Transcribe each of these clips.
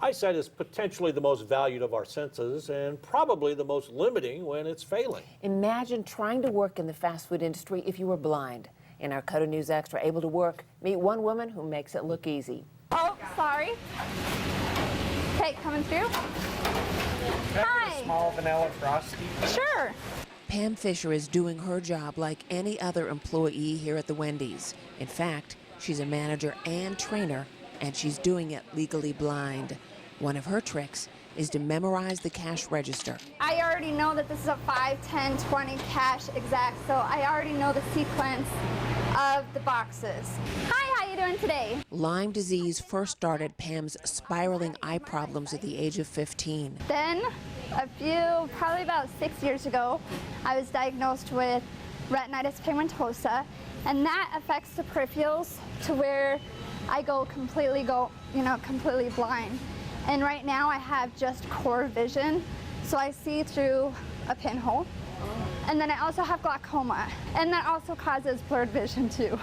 Eyesight is potentially the most valued of our senses and probably the most limiting when it's failing. Imagine trying to work in the fast food industry if you were blind. In our Coda News Extra, Able to Work, meet one woman who makes it look easy. Oh, sorry. Okay, coming through. Can I Hi. get a small vanilla frosty? Sure. Pam Fisher is doing her job like any other employee here at the Wendy's. In fact, she's a manager and trainer, and she's doing it legally blind. One of her tricks is to memorize the cash register. I already know that this is a 5, 10, 20 cash exact, so I already know the sequence of the boxes. Hi, how you doing today? Lyme disease first started Pam's spiraling eye problems at the age of 15. Then, probably about 6 years ago, I was diagnosed with retinitis pigmentosa, and that affects the peripherals to where I completely blind. And right now I have just core vision, so I see through a pinhole. And then I also have glaucoma, and that also causes blurred vision too.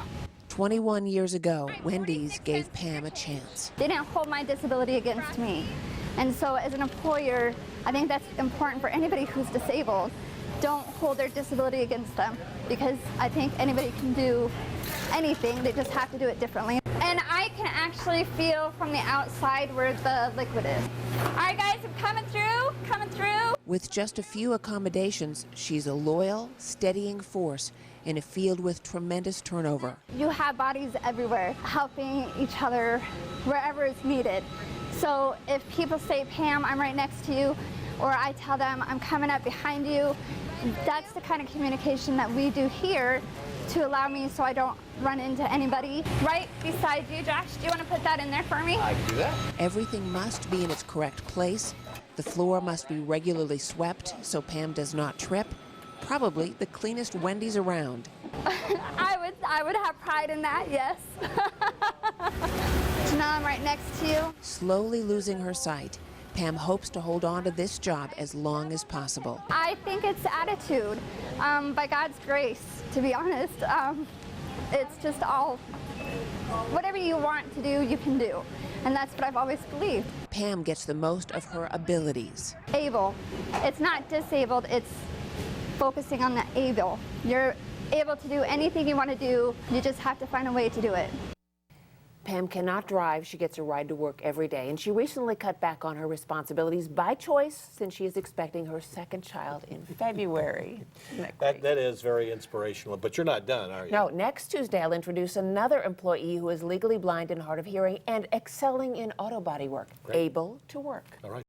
21 years ago, Wendy's gave Pam a chance. They didn't hold my disability against me. And so as an employer, I think that's important for anybody who's disabled. Don't hold their disability against them, because I think anybody can do anything, they just have to do it differently. And I can actually feel from the outside where the liquid is. All right, guys, I'm coming through. With just a few accommodations, she's a loyal, steadying force in a field with tremendous turnover. You have bodies everywhere helping each other wherever it's needed. So if people say, Pam, I'm right next to you, or I tell them I'm coming up behind you, that's the kind of communication that we do here to allow me so I don't run into anybody. Right beside you, Josh, do you want to put that in there for me? I can do that. Everything must be in its correct place. The floor must be regularly swept so Pam does not trip. Probably the cleanest Wendy's around. I would have pride in that, yes. So now I'm right next to you. Slowly losing her sight, Pam hopes to hold on to this job as long as possible. I think it's attitude. By God's grace, to be honest. It's just all, whatever you want to do, you can do. And that's what I've always believed. Pam gets the most of her abilities. Able. It's not disabled, it's focusing on the able. You're able to do anything you want to do, you just have to find a way to do it. Pam cannot drive. She gets a ride to work every day, and she recently cut back on her responsibilities by choice since she is expecting her second child in February. That is very inspirational, but you're not done, are you? No, next Tuesday I'll introduce another employee who is legally blind and hard of hearing and excelling in auto body work, able to work. All right.